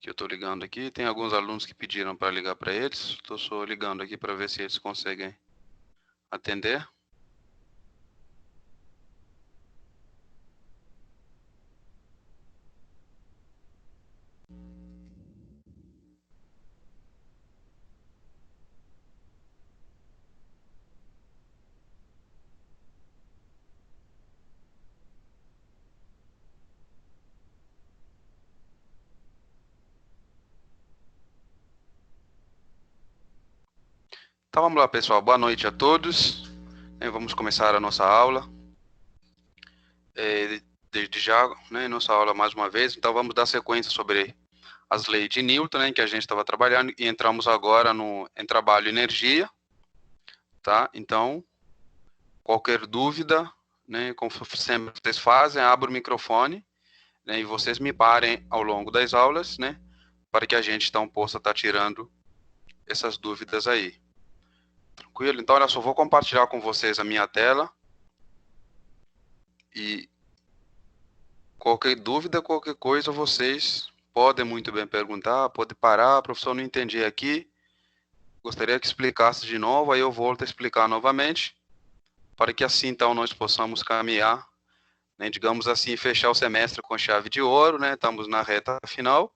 que eu estou ligando aqui. Tem alguns alunos que pediram para ligar para eles. Estou só ligando aqui para ver se eles conseguem atender. Então vamos lá, pessoal. Boa noite a todos. Vamos começar a nossa aula. Desde já, nossa aula mais uma vez. Então vamos dar sequência sobre as leis de Newton, que a gente estava trabalhando, e entramos agora em trabalho e energia, tá? Então, qualquer dúvida, como sempre vocês fazem, abra o microfone, e vocês me parem ao longo das aulas, para que a gente então possa estar tirando essas dúvidas aí. Tranquilo? Então, olha só, vou compartilhar com vocês a minha tela. E qualquer dúvida, qualquer coisa, vocês podem muito bem perguntar, pode parar, professor, não entendi aqui, gostaria que explicasse de novo, aí eu volto a explicar novamente, para que assim, então, nós possamos caminhar, digamos assim, fechar o semestre com chave de ouro, estamos na reta final,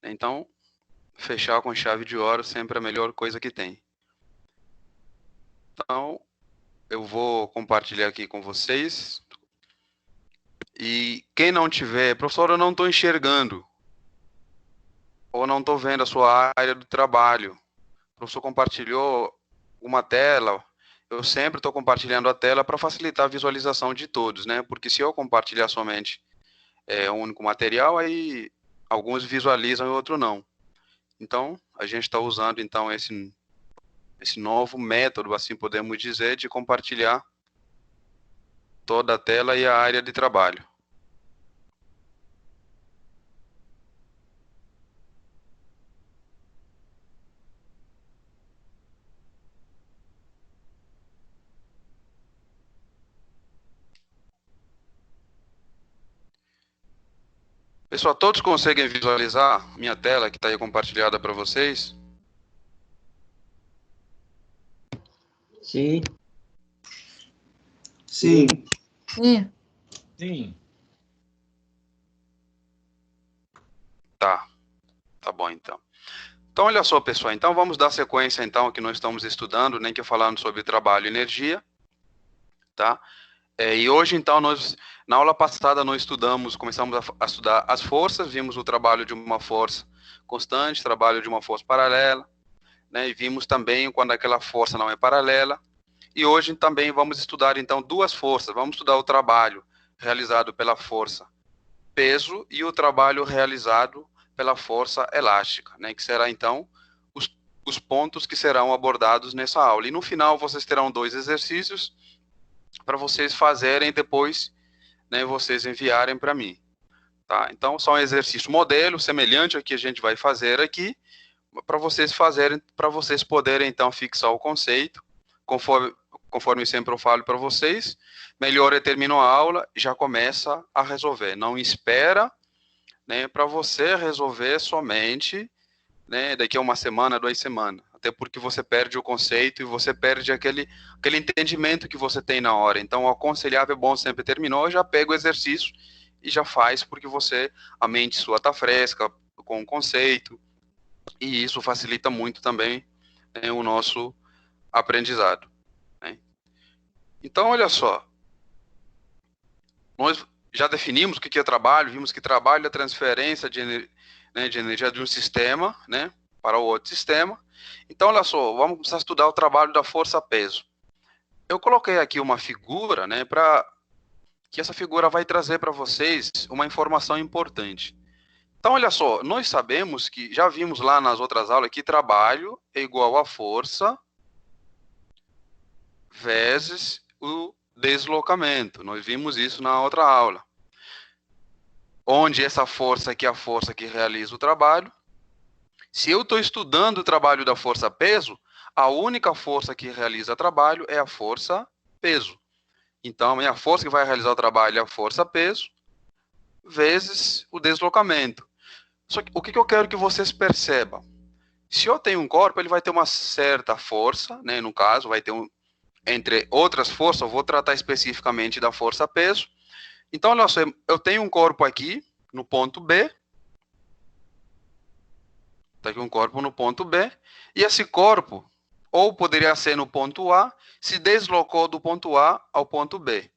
então, fechar com chave de ouro sempre é a melhor coisa que tem. Então, eu vou compartilhar aqui com vocês. E quem não tiver, professor, eu não estou enxergando, ou não estou vendo a sua área do trabalho. O professor compartilhou uma tela, eu sempre estou compartilhando a tela para facilitar a visualização de todos, Porque se eu compartilhar somente um único material, aí alguns visualizam e outros não. Então, a gente está usando então esse novo método, assim podemos dizer, de compartilhar toda a tela e a área de trabalho. Pessoal, todos conseguem visualizar minha tela que está aí compartilhada para vocês? Sim. Sim. Sim. Sim. Tá bom então. Então, olha só, pessoal, então vamos dar sequência então ao que nós estamos estudando, que falando sobre trabalho e energia, tá? E hoje, então, na aula passada, nós começamos a estudar as forças, vimos o trabalho de uma força constante, trabalho de uma força paralela, e vimos também quando aquela força não é paralela, e hoje também vamos estudar, então, duas forças, vamos estudar o trabalho realizado pela força peso e o trabalho realizado pela força elástica, que será, então, os pontos que serão abordados nessa aula. E no final, vocês terão 2 exercícios para vocês fazerem depois, vocês enviarem para mim. Tá? Então, são exercícios modelo, semelhante ao que a gente vai fazer aqui, para vocês fazerem, para vocês poderem, então, fixar o conceito, conforme sempre eu falo para vocês, melhor eu termino a aula, já começa a resolver. Não espera, para você resolver somente, daqui a uma semana, 2 semanas. Até porque você perde o conceito e você perde aquele entendimento que você tem na hora. Então, o aconselhável é bom sempre terminou, já pega o exercício e já faz, porque a mente sua está fresca com o conceito, e isso facilita muito também o nosso aprendizado. Então, olha só, nós já definimos o que é trabalho, vimos que trabalho é a transferência de energia de um sistema, para o outro sistema. Então, olha só, vamos começar a estudar o trabalho da força-peso. Eu coloquei aqui uma figura, para que essa figura vai trazer para vocês uma informação importante. Então, olha só, nós sabemos que, já vimos lá nas outras aulas, que trabalho é igual a força vezes o deslocamento. Nós vimos isso na outra aula. Onde essa força aqui é a força que realiza o trabalho. Se eu estou estudando o trabalho da força-peso, a única força que realiza trabalho é a força-peso. Então, a força que vai realizar o trabalho é a força-peso vezes o deslocamento. Só que o que eu quero que vocês percebam? Se eu tenho um corpo, ele vai ter uma certa força, né? No caso, vai ter entre outras forças, eu vou tratar especificamente da força-peso. Então, olha só, eu tenho um corpo aqui no ponto B, está aqui um corpo no ponto B, e esse corpo, ou poderia ser no ponto A, se deslocou do ponto A ao ponto B.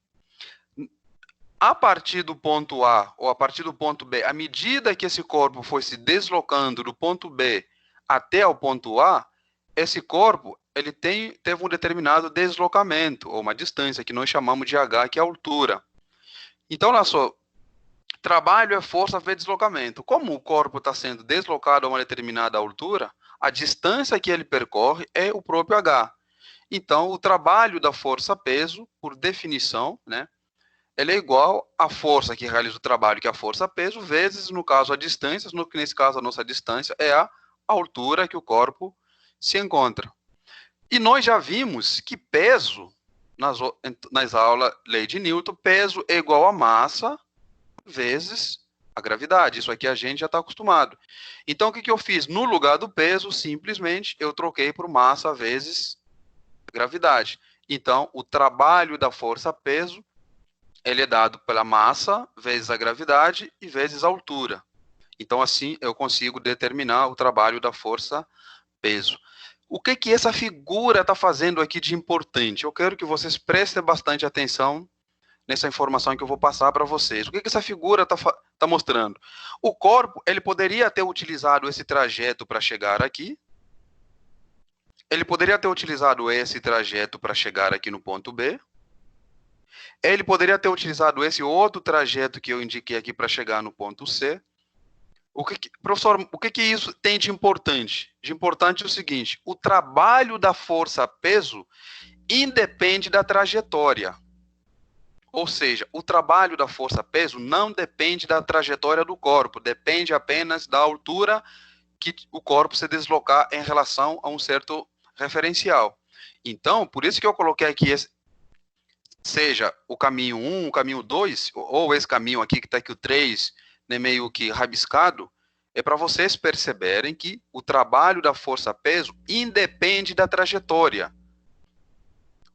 A partir do ponto A ou a partir do ponto B, à medida que esse corpo foi se deslocando do ponto B até o ponto A, esse corpo ele teve um determinado deslocamento, ou uma distância, que nós chamamos de H, que é a altura. Então, olha só, trabalho é força vezes deslocamento. Como o corpo está sendo deslocado a uma determinada altura, a distância que ele percorre é o próprio H. Então, o trabalho da força-peso, por definição, né, ele é igual à força que realiza o trabalho, que é a força-peso, vezes, no caso, a distância, nesse caso, a nossa distância é a altura que o corpo se encontra. E nós já vimos que peso, nas aulas lei de Newton, peso é igual a massa vezes a gravidade. Isso aqui a gente já está acostumado. Então, o que eu fiz? No lugar do peso, simplesmente, eu troquei por massa vezes gravidade. Então, o trabalho da força-peso, ele é dado pela massa vezes a gravidade e vezes a altura. Então, assim, eu consigo determinar o trabalho da força-peso. O que essa figura está fazendo aqui de importante? Eu quero que vocês prestem bastante atenção nessa informação que eu vou passar para vocês. O que essa figura está mostrando? O corpo, ele poderia ter utilizado esse trajeto para chegar aqui. Ele poderia ter utilizado esse trajeto para chegar aqui no ponto B. Ele poderia ter utilizado esse outro trajeto que eu indiquei aqui para chegar no ponto C. Professor, o que isso tem de importante? De importante é o seguinte: o trabalho da força-peso independe da trajetória. Ou seja, o trabalho da força-peso não depende da trajetória do corpo, depende apenas da altura que o corpo se deslocar em relação a um certo referencial. Então, por isso que eu coloquei aqui, seja o caminho 1, o caminho 2, ou esse caminho aqui que está aqui o 3, né, meio que rabiscado, é para vocês perceberem que o trabalho da força-peso independe da trajetória.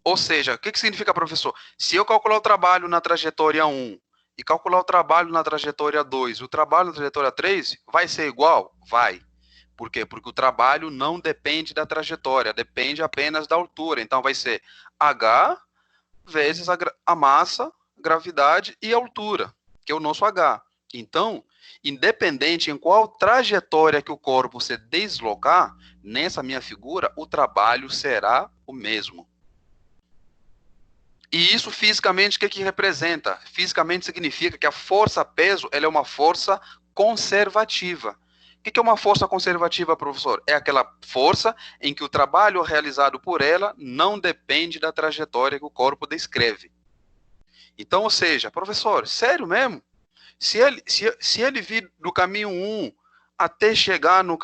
Ou seja, o que significa, professor? Se eu calcular o trabalho na trajetória 1 e calcular o trabalho na trajetória 2, o trabalho na trajetória 3 vai ser igual? Vai. Por quê? Porque o trabalho não depende da trajetória, depende apenas da altura. Então, vai ser H vezes a massa, gravidade e a altura, que é o nosso H. Então, independente em qual trajetória que o corpo se deslocar, nessa minha figura, o trabalho será o mesmo. E isso fisicamente, o que representa? Fisicamente significa que a força-peso ela é uma força conservativa. O que é uma força conservativa, professor? É aquela força em que o trabalho realizado por ela não depende da trajetória que o corpo descreve. Então, ou seja, professor, sério mesmo? Se ele vir do caminho 1 até chegar no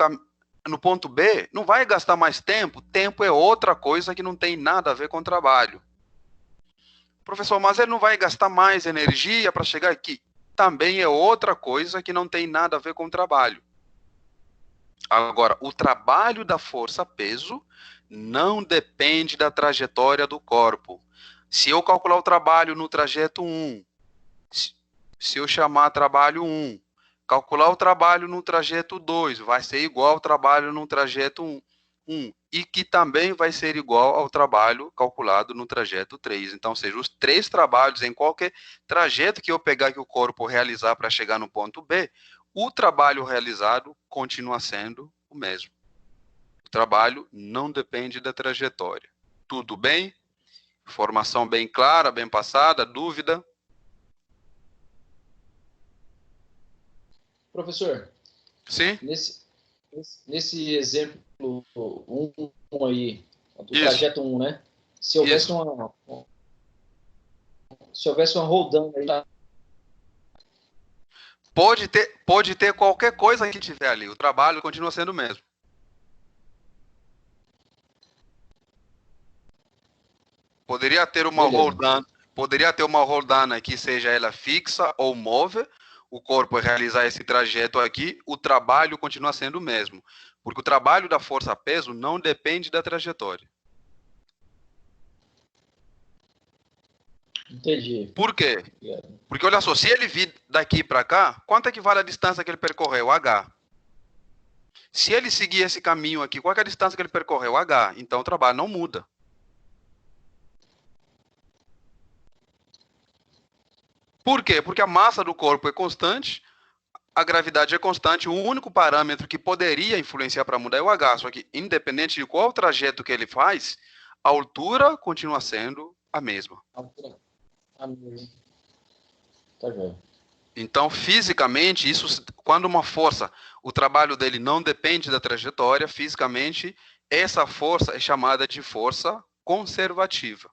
ponto B, não vai gastar mais tempo? Tempo é outra coisa que não tem nada a ver com trabalho. Professor, mas ele não vai gastar mais energia para chegar aqui? Também é outra coisa que não tem nada a ver com o trabalho. Agora, o trabalho da força-peso não depende da trajetória do corpo. Se eu calcular o trabalho no trajeto 1, se eu chamar trabalho 1, calcular o trabalho no trajeto 2, vai ser igual ao trabalho no trajeto 1. E que também vai ser igual ao trabalho calculado no trajeto 3. Então, ou seja, os três trabalhos em qualquer trajeto que eu pegar que o corpo realizar para chegar no ponto B, o trabalho realizado continua sendo o mesmo. O trabalho não depende da trajetória. Tudo bem? Informação bem clara, bem passada, dúvida? Professor, Sim? Nesse exemplo 1 aí, do Isso. trajeto 1, né? Se houvesse uma roldana aí, Pode ter qualquer coisa que tiver ali. O trabalho continua sendo o mesmo. Poderia ter uma roldana que seja ela fixa ou móvel, o corpo realizar esse trajeto aqui, o trabalho continua sendo o mesmo. Porque o trabalho da força-peso não depende da trajetória. Entendi. Por quê? Obrigado. Porque, olha só, se ele vir daqui para cá, quanto é que vale a distância que ele percorreu? H. Se ele seguir esse caminho aqui, qual é a distância que ele percorreu? H. Então, o trabalho não muda. Por quê? Porque a massa do corpo é constante, a gravidade é constante, o único parâmetro que poderia influenciar para mudar é o H. Só que, independente de qual trajeto que ele faz, a altura continua sendo a mesma. A mesma. Tá joia. Então, fisicamente, isso, quando uma força, o trabalho dele não depende da trajetória, fisicamente, essa força é chamada de força conservativa.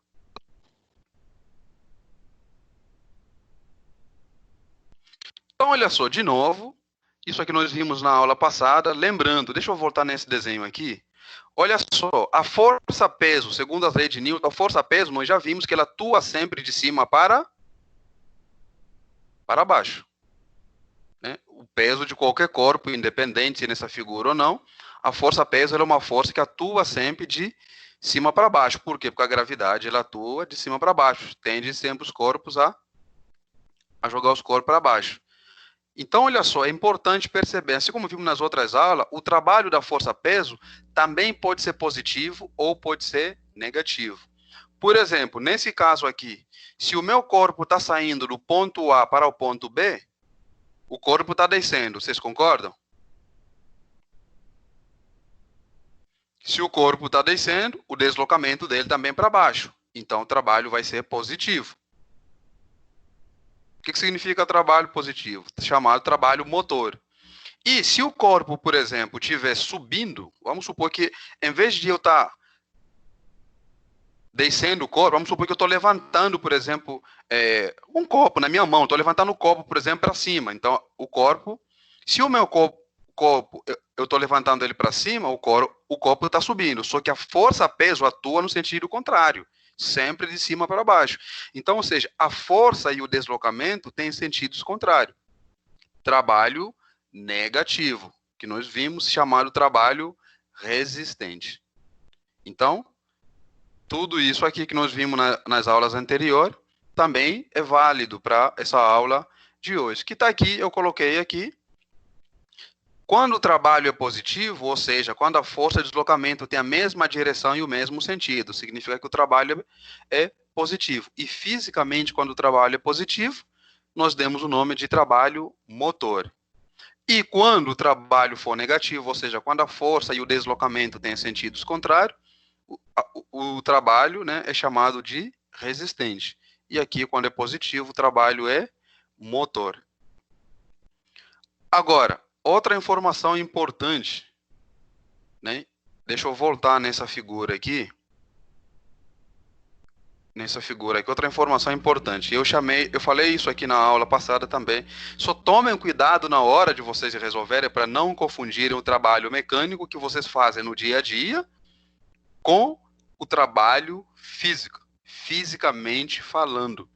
Então, olha só, de novo, isso aqui nós vimos na aula passada. Lembrando, deixa eu voltar nesse desenho aqui. Olha só, a força-peso, segundo as leis de Newton, a força-peso, nós já vimos que ela atua sempre de cima para baixo. Né? O peso de qualquer corpo, independente se nessa figura ou não, a força-peso é uma força que atua sempre de cima para baixo. Por quê? Porque a gravidade ela atua de cima para baixo. Tende sempre os corpos a jogar os corpos para baixo. Então, olha só, é importante perceber, assim como vimos nas outras aulas, o trabalho da força-peso também pode ser positivo ou pode ser negativo. Por exemplo, nesse caso aqui, se o meu corpo está saindo do ponto A para o ponto B, o corpo está descendo, vocês concordam? Se o corpo está descendo, o deslocamento dele também para baixo. Então, o trabalho vai ser positivo. O que significa trabalho positivo? Chamado trabalho motor. E se o corpo, por exemplo, estiver subindo, vamos supor que, em vez de eu estar descendo o corpo, vamos supor que eu estou levantando, por exemplo, um copo na minha mão, estou levantando o copo, por exemplo, para cima. Então, o corpo, se o meu copo eu estou levantando ele para cima, o copo está subindo, só que a força-peso atua no sentido contrário, sempre de cima para baixo. Então, ou seja, a força e o deslocamento têm sentidos contrários. Trabalho negativo, que nós vimos chamado trabalho resistente. Então, tudo isso aqui que nós vimos nas aulas anteriores também é válido para essa aula de hoje. Que está aqui, eu coloquei aqui. Quando o trabalho é positivo, ou seja, quando a força de deslocamento tem a mesma direção e o mesmo sentido, significa que o trabalho é positivo. E fisicamente, quando o trabalho é positivo, nós demos o nome de trabalho motor. E quando o trabalho for negativo, ou seja, quando a força e o deslocamento têm sentidos contrários, o trabalho, né, é chamado de resistente. E aqui, quando é positivo, o trabalho é motor. Agora, outra informação importante, né? Deixa eu voltar nessa figura aqui. Outra informação importante. Eu falei isso aqui na aula passada também. Só tomem cuidado na hora de vocês resolverem para não confundirem o trabalho mecânico que vocês fazem no dia a dia com o trabalho físico, fisicamente falando.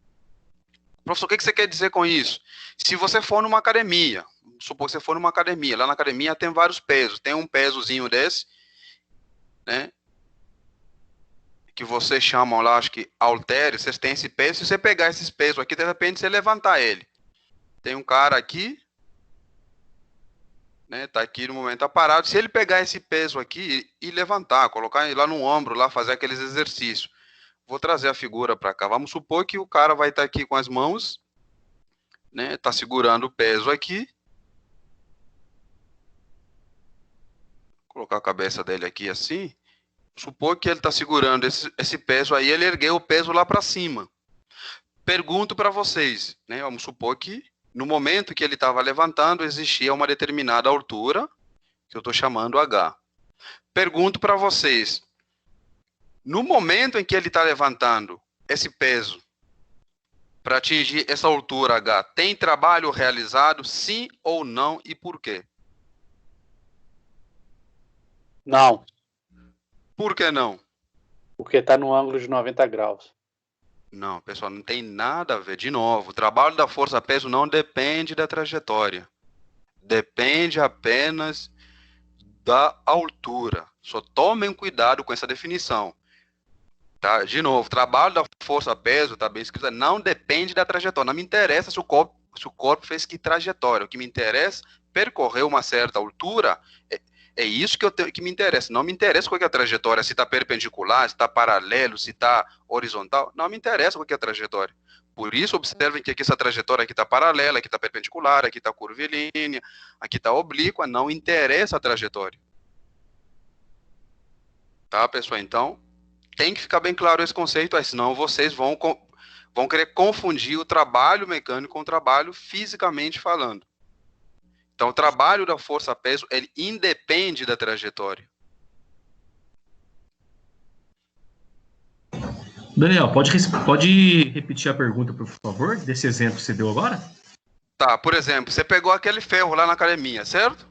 Professor, o que você quer dizer com isso? Se você for numa academia, supor que você for numa academia, lá na academia tem vários pesos, tem um pesozinho desse, né? Que vocês chamam lá, acho que halteres, vocês têm esse peso, se você pegar esses pesos aqui, de repente você levantar ele. Tem um cara aqui, né, tá aqui no momento, tá parado, se ele pegar esse peso aqui e levantar, colocar ele lá no ombro, lá fazer aqueles exercícios. Vou trazer a figura para cá. Vamos supor que o cara vai estar aqui com as mãos, né, tá segurando o peso aqui. Vou colocar a cabeça dele aqui assim. Supor que ele está segurando esse peso aí, ele ergueu o peso lá para cima. Pergunto para vocês, né? Vamos supor que no momento que ele estava levantando, existia uma determinada altura, que eu estou chamando H. Pergunto para vocês, no momento em que ele está levantando esse peso para atingir essa altura H, tem trabalho realizado, sim ou não, e por quê? Não. Por que não? Porque está no ângulo de 90 graus. Não, pessoal, não tem nada a ver. De novo, o trabalho da força-peso não depende da trajetória. Depende apenas da altura. Só tomem cuidado com essa definição. Tá? De novo, trabalho da força-peso, tá bem escrito, não depende da trajetória. Não me interessa se o corpo fez que trajetória. O que me interessa, percorrer uma certa altura, é isso que me interessa. Não me interessa qual que é a trajetória, se está perpendicular, se está paralelo, se está horizontal. Não me interessa qual que é a trajetória. Por isso, observem que aqui essa trajetória aqui está paralela, aqui está perpendicular, aqui está curvilínea, aqui está oblíqua. Não interessa a trajetória. Tá, pessoal? Então, tem que ficar bem claro esse conceito, aí, senão vocês vão querer confundir o trabalho mecânico com o trabalho fisicamente falando. Então, o trabalho da força-peso, ele independe da trajetória. Daniel, pode repetir a pergunta, por favor, desse exemplo que você deu agora? Tá, por exemplo, você pegou aquele ferro lá na academia, certo?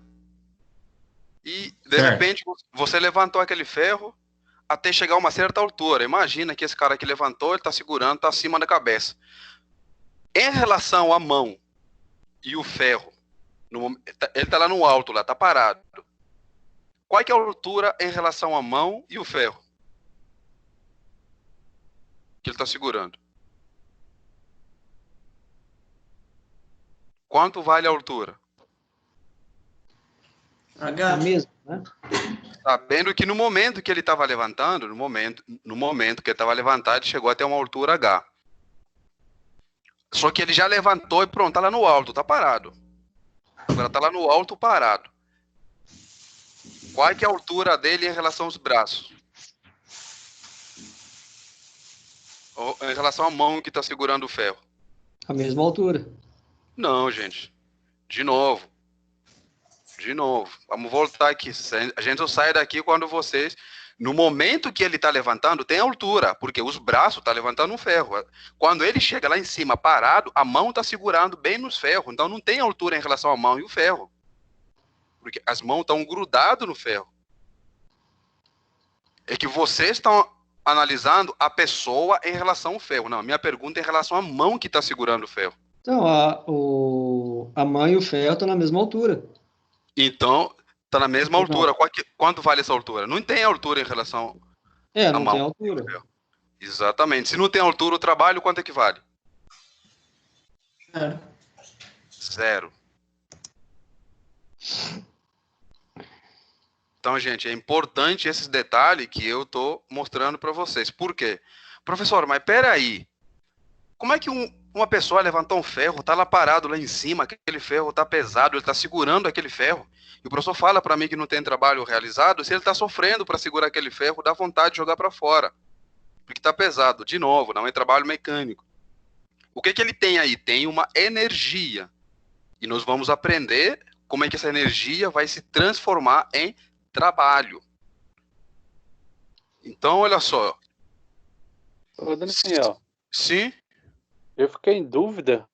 E, de repente, você levantou aquele ferro até chegar a uma certa altura. Imagina que esse cara que levantou, ele está segurando, está acima da cabeça. Em relação à mão e o ferro, ele está lá no alto, lá, está parado. Qual que é a altura em relação à mão e o ferro que ele está segurando? Quanto vale a altura? H mesmo, né? Sabendo que no momento que ele estava levantando, no momento que ele estava levantado, ele chegou até uma altura H. Só que ele já levantou e pronto, tá lá no alto, tá parado. Agora tá lá no alto parado. Qual é que é a altura dele em relação aos braços? Ou em relação à mão que está segurando o ferro? A mesma altura. Não, gente. De novo. Vamos voltar aqui. A gente só sai daqui quando vocês... No momento que ele está levantando, tem altura, porque os braços estão levantando um ferro. Quando ele chega lá em cima parado, a mão está segurando bem nos ferros. Então não tem altura em relação à mão e o ferro. Porque as mãos estão grudadas no ferro. É que vocês estão analisando a pessoa em relação ao ferro. Não, a minha pergunta é em relação à mão que está segurando o ferro. Então, a mão e o ferro estão na mesma altura. Então, está na mesma altura. Quanto vale essa altura? Não tem altura em relação à não mão. tem altura. Exatamente. Se não tem altura, o trabalho, quanto é que vale? Zero. Então, gente, é importante esses detalhes que eu estou mostrando para vocês. Por quê? Professor, mas peraí. Como é que uma pessoa levantar um ferro, está lá parado lá em cima, aquele ferro está pesado, ele está segurando aquele ferro, e o professor fala para mim que não tem trabalho realizado, se ele está sofrendo para segurar aquele ferro, dá vontade de jogar para fora, porque está pesado. De novo, não é trabalho mecânico. O que ele tem aí? Tem uma energia, e nós vamos aprender como é que essa energia vai se transformar em trabalho. Então, olha só. Ô, Daniel. Sim? Eu fiquei em dúvida,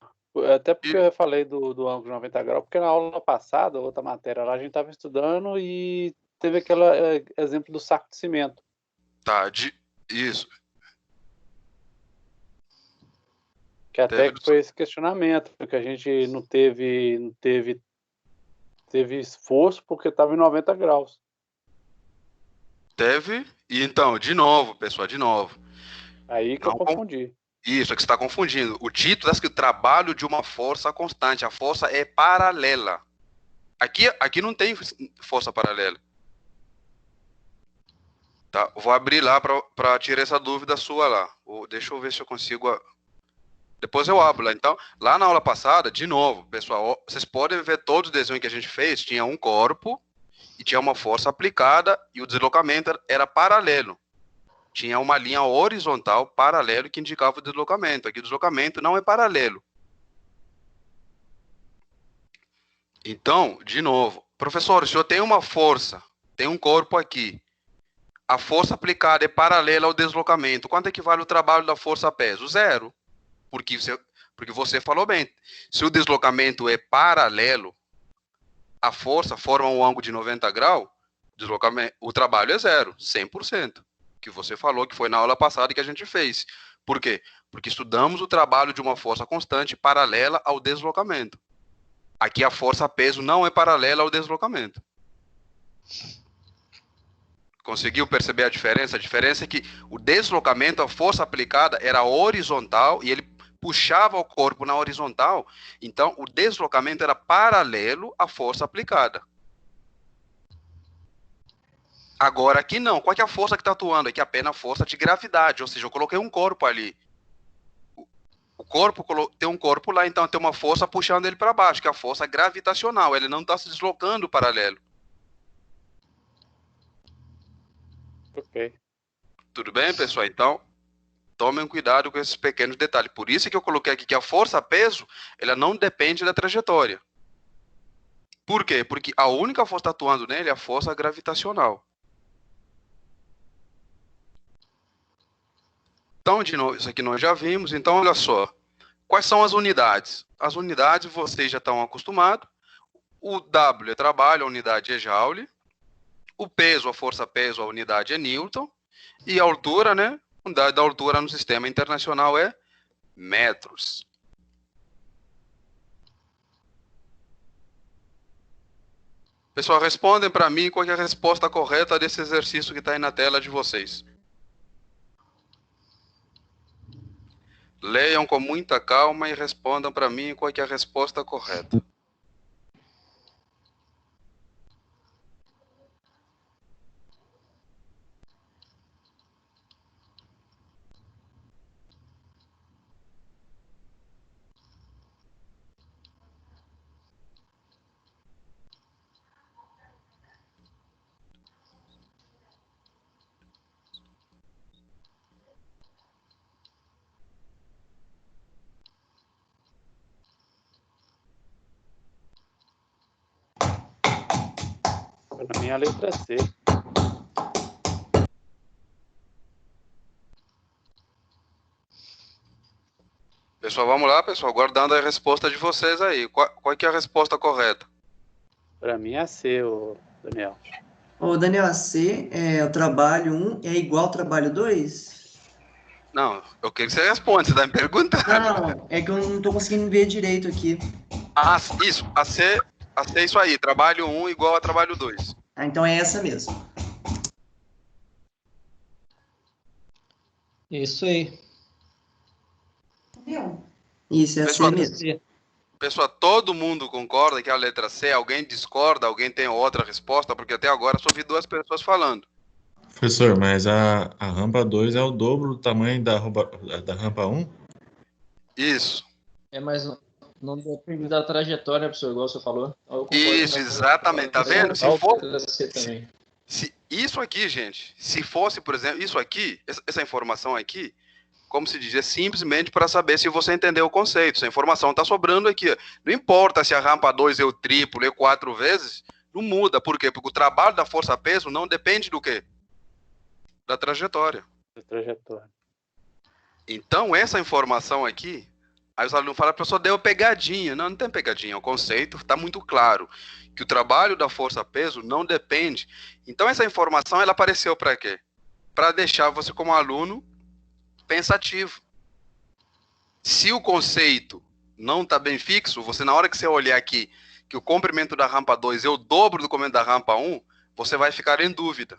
até porque eu falei do ângulo de 90 graus, porque na aula passada, outra matéria lá, a gente estava estudando e teve aquele exemplo do saco de cimento. Tá, isso. Que até que foi esse questionamento, porque a gente não teve esforço porque estava em 90 graus. Teve, e então, de novo, pessoal, de novo. Aí que eu confundi. Isso, é que você está confundindo. O título é que o trabalho de uma força constante. A força é paralela. Aqui não tem força paralela. Tá? Eu vou abrir lá para tirar essa dúvida sua lá. Deixa eu ver se eu consigo... Depois eu abro lá. Então, lá na aula passada, de novo, pessoal, vocês podem ver todos os desenhos que a gente fez. Tinha um corpo e tinha uma força aplicada e o deslocamento era paralelo. Tinha uma linha horizontal paralelo que indicava o deslocamento. Aqui o deslocamento não é paralelo. Então, de novo, professor, se eu tenho uma força, tem um corpo aqui, a força aplicada é paralela ao deslocamento, quanto equivale o trabalho da força a peso? Zero. Porque você falou bem, se o deslocamento é paralelo, a força forma um ângulo de 90 graus, o trabalho é zero, 100%. Que você falou que foi na aula passada que a gente fez. Por quê? Porque estudamos o trabalho de uma força constante paralela ao deslocamento. Aqui a força-peso não é paralela ao deslocamento. Conseguiu perceber a diferença? A diferença é que o deslocamento, a força aplicada, era horizontal e ele puxava o corpo na horizontal. Então, o deslocamento era paralelo à força aplicada. Agora, aqui não. Qual que é a força que está atuando? Aqui é apenas a força de gravidade. Ou seja, eu coloquei um corpo ali. O corpo tem um corpo lá, então tem uma força puxando ele para baixo, que é a força gravitacional. Ele não está se deslocando paralelo. Ok. Tudo bem, pessoal? Então, tomem cuidado com esses pequenos detalhes. Por isso que eu coloquei aqui que a força-peso, ela não depende da trajetória. Por quê? Porque a única força que está atuando nele é a força gravitacional. Então, de novo, isso aqui nós já vimos. Então, olha só. Quais são as unidades? As unidades vocês já estão acostumados. O W é trabalho, a unidade é Joule. O peso, a força-peso, a unidade é Newton. E a altura, né? A unidade da altura no sistema internacional é metros. Pessoal, respondem para mim qual é a resposta correta desse exercício que está aí na tela de vocês. Leiam com muita calma e respondam para mim qual é a resposta correta. Para mim, a letra C. Pessoal, vamos lá, pessoal, guardando a resposta de vocês aí. Qual que é a resposta correta? Para mim, é a C, Daniel. Ô, Daniel, a C é o trabalho 1 é igual ao trabalho 2? Não, eu quero que você responda, você está me perguntando. Não, é que eu não tô conseguindo ver direito aqui. Ah, isso, a C é isso aí, trabalho 1 igual a trabalho 2. Ah, então é essa mesmo. Isso aí. Isso, é a C Pessoal, mesmo. Pessoal, todo mundo concorda que é a letra C? Alguém discorda? Alguém tem outra resposta? Porque até agora só ouvi duas pessoas falando. Professor, mas a rampa 2 é o dobro do tamanho da rampa 1? Isso. É, mas não depende da trajetória, professor, igual você falou. Eu concordo Isso, com a- exatamente. Tá vendo? Se Qual for, letra C também. isso aqui, gente, se fosse, por exemplo, isso aqui, essa informação aqui, como se diz, é simplesmente para saber se você entendeu o conceito. Essa informação está sobrando aqui. Não importa se a rampa 2 é o triplo, é 4 vezes, não muda. Por quê? Porque o trabalho da força-peso não depende do quê? Da trajetória. Da trajetória. Então, essa informação aqui, aí os alunos falam, professor, deu pegadinha. Não, não tem pegadinha. O conceito está muito claro. Que o trabalho da força-peso não depende. Então, essa informação, ela apareceu para quê? Para deixar você, como aluno, pensativo. Se o conceito não está bem fixo, você, na hora que você olhar aqui, que o comprimento da rampa 2 é o dobro do comprimento da rampa 1, você vai ficar em dúvida.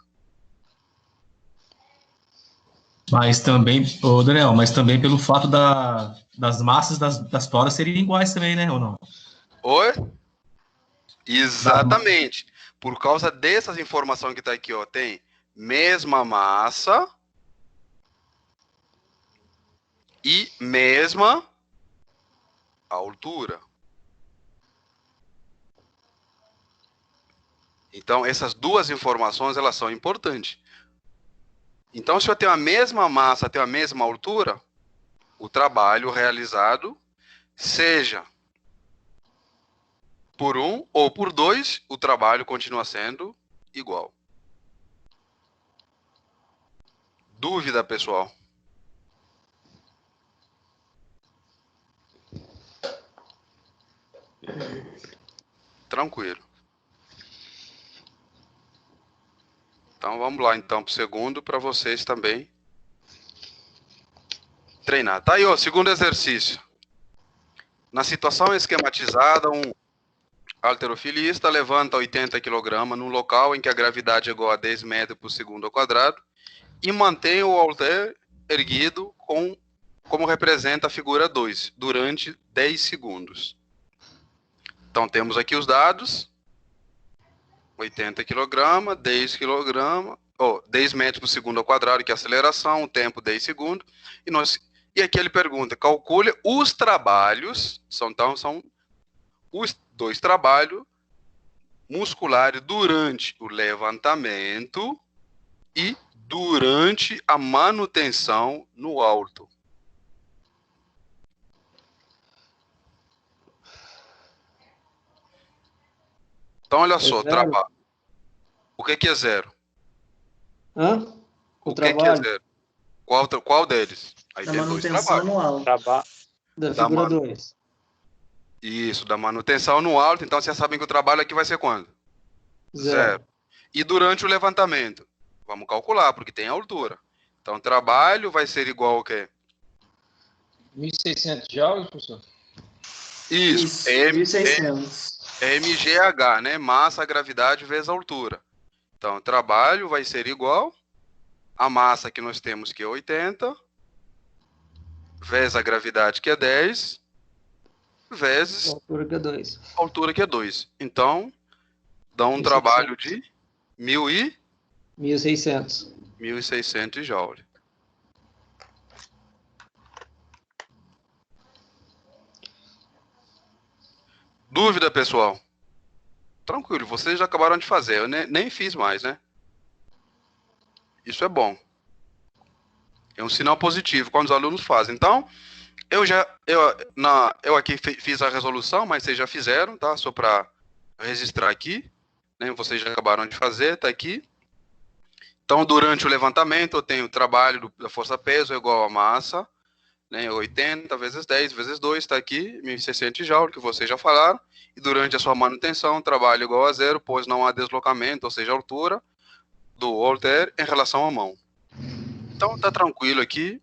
Mas também, ô Daniel, mas também pelo fato das massas das toras serem iguais também, né, ou não? Oi? Exatamente. Por causa dessas informações que está aqui, ó, tem mesma massa e mesma altura. Então, essas duas informações, elas são importantes. Então, se eu tenho a mesma massa, tenho a mesma altura, o trabalho realizado, seja por 1 ou por 2, o trabalho continua sendo igual. Dúvida, pessoal? Tranquilo. Então, vamos lá, então, para o segundo, para vocês também treinar. Tá aí, ó, segundo exercício. Na situação esquematizada, um halterofilista levanta 80 kg num local em que a gravidade é igual a 10 metros por segundo ao quadrado e mantém o halter erguido como representa a figura 2, durante 10 segundos. Então, temos aqui os dados. 80 kg, 10 kg, 10 metros por segundo ao quadrado, que é a aceleração, o tempo 10 segundos. E aqui ele pergunta, calcule os trabalhos, são os 2 trabalhos musculares durante o levantamento e durante a manutenção no alto. Então, olha só, trabalho. O que é zero? Hã? O que é zero? Qual deles? Aí Da tem 2 manutenção trabalhos. no alto. Da figura 2. Isso, da manutenção no alto. Então, vocês sabem que o trabalho aqui vai ser quando? Zero. E durante o levantamento? Vamos calcular, porque tem a altura. Então, o trabalho vai ser igual ao quê? 1.600 joules, professor? Isso. 1.600. MGH, né? Massa, gravidade vezes a altura. Então, o trabalho vai ser igual a massa que nós temos, que é 80, vezes a gravidade, que é 10, vezes A altura que é 2. a altura, que é 2. Então, dá um 1.600. trabalho de 1.600. 1.600 joules. Dúvida, pessoal? Tranquilo, vocês já acabaram de fazer, eu nem fiz mais, né? Isso é bom. É um sinal positivo quando os alunos fazem. Então, eu aqui fiz a resolução, mas vocês já fizeram, tá? Só para registrar aqui, né? Vocês já acabaram de fazer, tá aqui. Então, durante o levantamento, eu tenho o trabalho da força-peso igual a massa, né? 80 vezes 10 vezes 2, está aqui, 1.600 joules, que vocês já falaram. E durante a sua manutenção, trabalho igual a zero, pois não há deslocamento, ou seja, a altura do halter em relação à mão. Então, tá tranquilo aqui.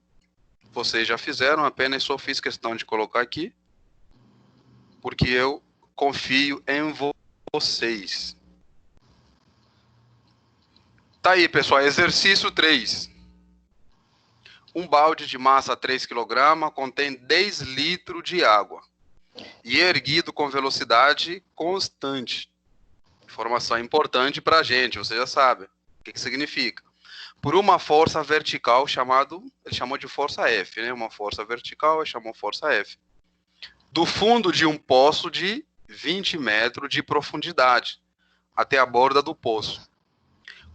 Vocês já fizeram, apenas só fiz questão de colocar aqui, porque eu confio em vocês. Tá aí, pessoal, exercício 3. Um balde de massa 3 kg contém 10 litros de água e é erguido com velocidade constante. Informação importante para a gente, você já sabe. O que significa? Por uma força vertical ele chamou de força F, né? Uma força vertical, ele chamou força F. Do fundo de um poço de 20 metros de profundidade até a borda do poço.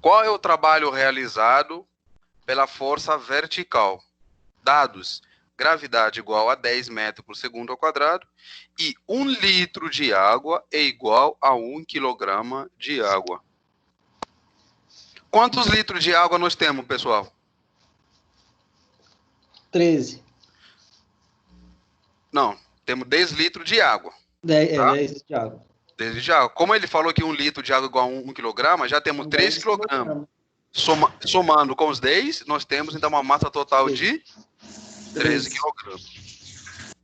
Qual é o trabalho realizado pela força vertical? Dados: gravidade igual a 10 metros por segundo ao quadrado e 1 litro de água é igual a 1 quilograma de água. Quantos litros de água nós temos, pessoal? 13. Não, temos 10 litros de água. 10, tá? 10 de água. 10 litros de água. Como ele falou que 1 litro de água é igual a 1 quilograma, já temos 3 quilogramas. Somando com os 10, nós temos então uma massa total de 13 quilogramas.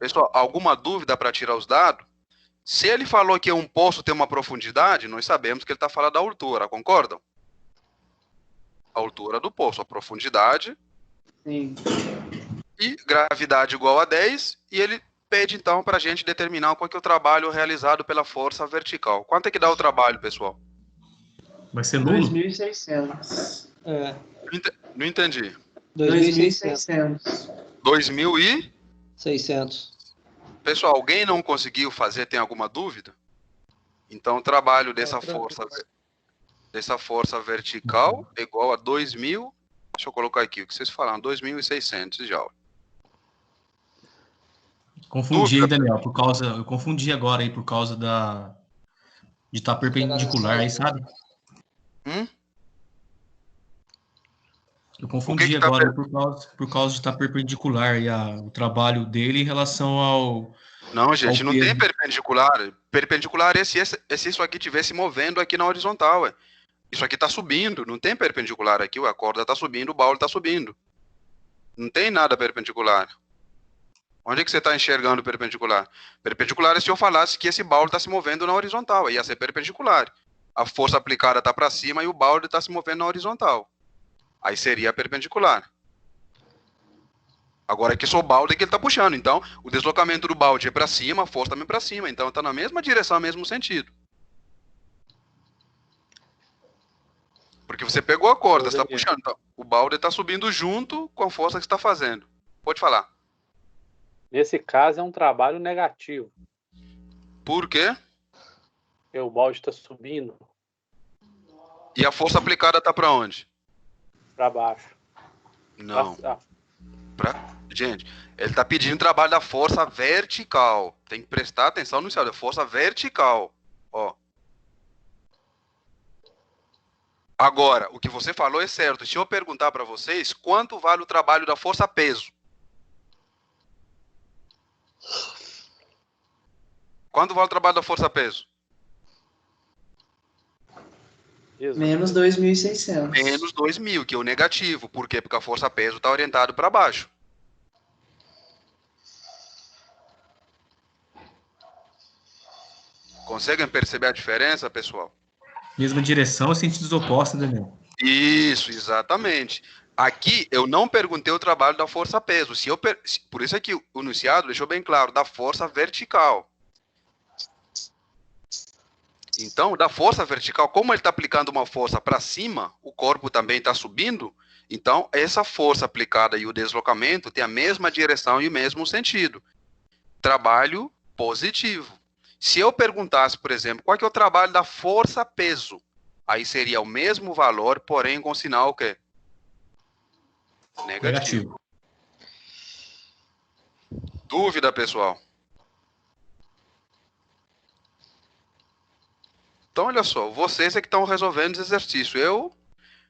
Pessoal, alguma dúvida para tirar os dados? Se ele falou que um poço tem uma profundidade, nós sabemos que ele está falando da altura, concordam? A altura do poço, a profundidade. Sim. E gravidade igual a 10, e ele pede então para a gente determinar qual que é o trabalho realizado pela força vertical. Quanto é que dá o trabalho, pessoal? Vai ser nulo? 2.600. Não entendi. 2.600. 2.600. Pessoal, alguém não conseguiu fazer, tem alguma dúvida? Então o trabalho dessa força vertical é igual a 2.000. Deixa eu colocar aqui o que vocês falaram, 2.600 joules. Confundi, Daniel, eu confundi agora aí por causa de estar perpendicular aí, sabe? Eu confundi agora por causa de estar perpendicular e o trabalho dele em relação ao... Não, gente, não tem perpendicular. Perpendicular é se isso aqui estivesse movendo aqui na horizontal, ué. Isso aqui está subindo, não tem perpendicular aqui, a corda está subindo, o baule está subindo. Não tem nada perpendicular. Onde é que você está enxergando perpendicular? Perpendicular é se eu falasse que esse balde está se movendo na horizontal, aí ia ser perpendicular. A força aplicada está para cima e o balde está se movendo na horizontal. Aí seria perpendicular. Agora aqui só o balde que ele está puxando, então o deslocamento do balde é para cima, a força também para cima, então está na mesma direção, mesmo sentido. Porque você pegou a corda, você está puxando, então, o balde está subindo junto com a força que você está fazendo. Pode falar. Nesse caso é um trabalho negativo. Por quê? Porque o balde está subindo E a força aplicada está para onde? para baixo. Não. Gente, ele está pedindo trabalho da força vertical. Tem que prestar atenção no céu, da força vertical. Ó. Agora, o que você falou é certo. Se eu perguntar para vocês, quanto vale o trabalho da força peso? Quanto vale o trabalho da força peso? Menos 2.600. Menos 2.000, que é o negativo. Por quê? Porque a força peso está orientada para baixo. Conseguem perceber a diferença, pessoal? Mesma direção, sentidos opostos, Daniel. Isso, exatamente. Aqui eu não perguntei o trabalho da força peso. Por isso aqui o enunciado deixou bem claro, da força vertical. Então, da força vertical, como ele está aplicando uma força para cima, o corpo também está subindo, então essa força aplicada e o deslocamento tem a mesma direção e o mesmo sentido. Trabalho positivo. Se eu perguntasse, por exemplo, qual que é o trabalho da força peso, aí seria o mesmo valor, porém com sinal o quê? Negativo. Dúvida, pessoal? Então, olha só, vocês é que estão resolvendo esse exercício. Eu,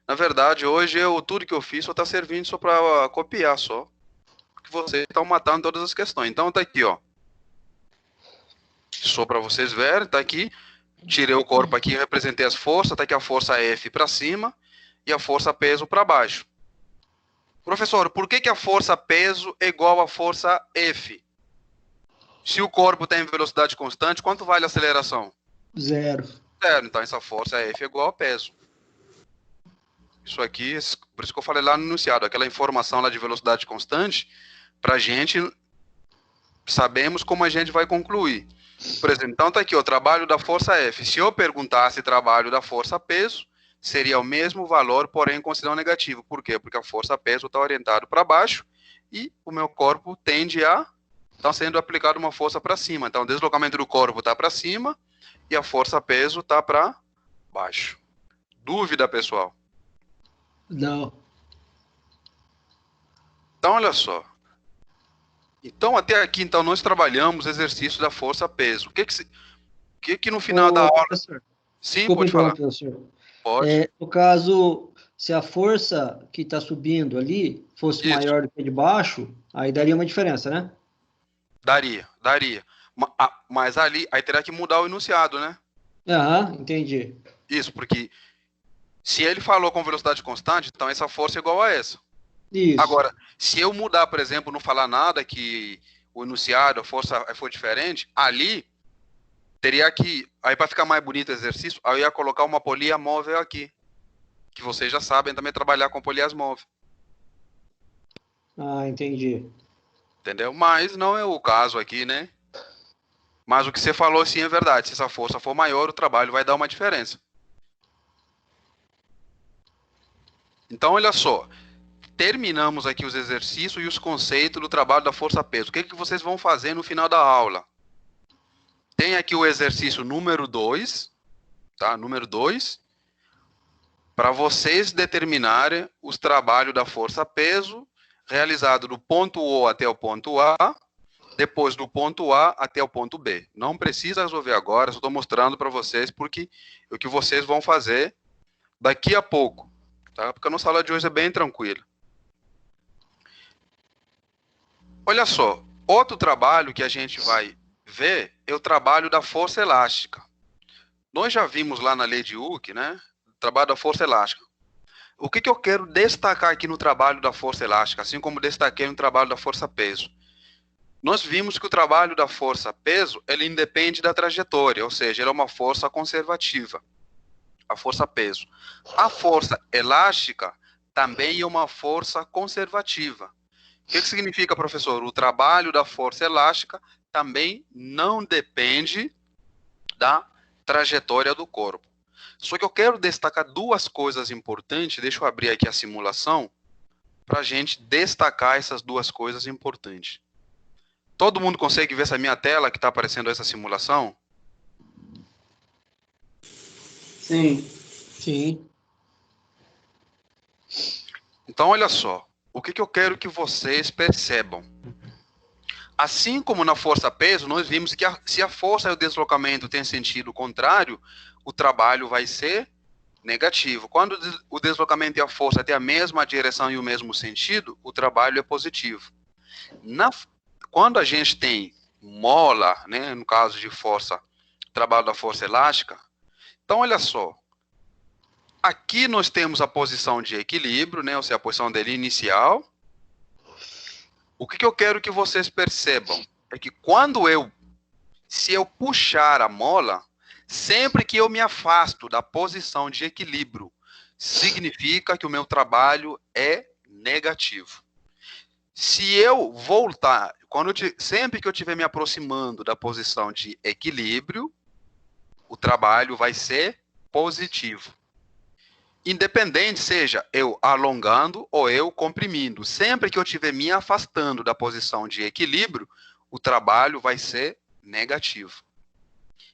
na verdade, hoje, tudo que eu fiz só está servindo só para copiar só. Porque vocês estão matando todas as questões. Então, tá aqui, ó. Só para vocês verem, tá aqui. Tirei o corpo aqui, representei as forças. Tá aqui a força F para cima e a força peso para baixo. Professor, por que a força peso é igual à força F? Se o corpo tem velocidade constante, quanto vale a aceleração? 0. Zero. Então essa força F é igual a peso. Isso aqui, por isso que eu falei lá no enunciado, aquela informação lá de velocidade constante, para a gente sabemos como a gente vai concluir. Por exemplo, então tá aqui o trabalho da força F. Se eu perguntasse trabalho da força peso, seria o mesmo valor, porém com sinal negativo. Por quê? Porque a força peso está orientado para baixo e o meu corpo tende a estar sendo aplicado uma força para cima. Então o deslocamento do corpo está para cima e a força peso está para baixo. Dúvida, pessoal? Não. Então, olha só. Então, até aqui, então, nós trabalhamos o exercício da força-peso. O que no final da aula... Professor, Sim, desculpa pode falar. professor. Pode. No caso, se a força que está subindo ali fosse Isso. maior do que a de baixo, aí daria uma diferença, né? Daria. Mas ali, aí terá que mudar o enunciado, né? Aham, entendi. Isso, porque se ele falou com velocidade constante, então essa força é igual a essa. Isso. Agora, se eu mudar, por exemplo, não falar nada que o enunciado, a força for diferente, ali teria que, aí para ficar mais bonito o exercício, aí eu ia colocar uma polia móvel aqui, que vocês já sabem também trabalhar com polias móveis. Ah, entendi. Entendeu? Mas não é o caso aqui, né? Mas o que você falou sim é verdade. Se essa força for maior, o trabalho vai dar uma diferença. Então, olha só. Terminamos aqui os exercícios e os conceitos do trabalho da força-peso. O que vocês vão fazer no final da aula? Tem aqui o exercício número 2, tá? Número 2. Para vocês determinarem os trabalhos da força-peso realizado do ponto O até o ponto A, depois do ponto A até o ponto B. Não precisa resolver agora, só estou mostrando para vocês porque o que vocês vão fazer daqui a pouco, tá? Porque a nossa aula de hoje é bem tranquila. Olha só, outro trabalho que a gente vai ver é o trabalho da força elástica. Nós já vimos lá na lei de Hooke, né? O trabalho da força elástica. O que eu quero destacar aqui no trabalho da força elástica, assim como destaquei no trabalho da força peso? nós vimos que o trabalho da força-peso, ele independe da trajetória, ou seja, ele é uma força conservativa, a força-peso. A força elástica também é uma força conservativa. O que significa, professor? O trabalho da força elástica também não depende da trajetória do corpo. Só que eu quero destacar duas coisas importantes, deixa eu abrir aqui a simulação, para a gente destacar essas duas coisas importantes. Todo mundo consegue ver essa minha tela que está aparecendo essa simulação? Sim. Sim. Então, olha só. O que eu quero que vocês percebam? Assim como na força-peso, nós vimos que se a força e o deslocamento têm sentido contrário, o trabalho vai ser negativo. Quando o deslocamento e a força têm a mesma direção e o mesmo sentido, o trabalho é positivo. Quando a gente tem mola, né, no caso de força, trabalho da força elástica, então olha só, aqui nós temos a posição de equilíbrio, né, ou seja, a posição dele inicial. O que eu quero que vocês percebam é que se eu puxar a mola, sempre que eu me afasto da posição de equilíbrio, significa que o meu trabalho é negativo. Se eu voltar, sempre que eu estiver me aproximando da posição de equilíbrio, o trabalho vai ser positivo. Independente seja eu alongando ou eu comprimindo, sempre que eu estiver me afastando da posição de equilíbrio, o trabalho vai ser negativo.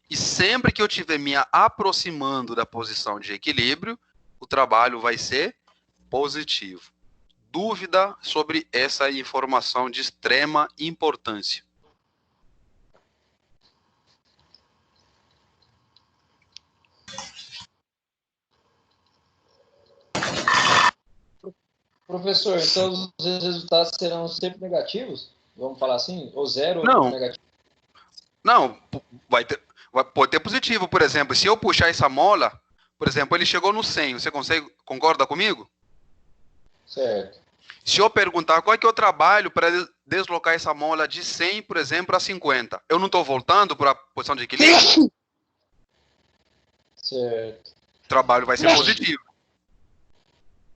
E sempre que eu estiver me aproximando da posição de equilíbrio, o trabalho vai ser positivo. Dúvida sobre essa informação de extrema importância? Professor, então os resultados serão sempre negativos? Vamos falar assim? Ou zero Não. ou negativo? Não, pode ter positivo. Por exemplo, se eu puxar essa mola, por exemplo, ele chegou no 100, você concorda comigo? Certo. Se eu perguntar qual é que é o trabalho para deslocar essa mola de 100, por exemplo, para 50, eu não estou voltando para a posição de equilíbrio? Certo. O trabalho vai ser positivo.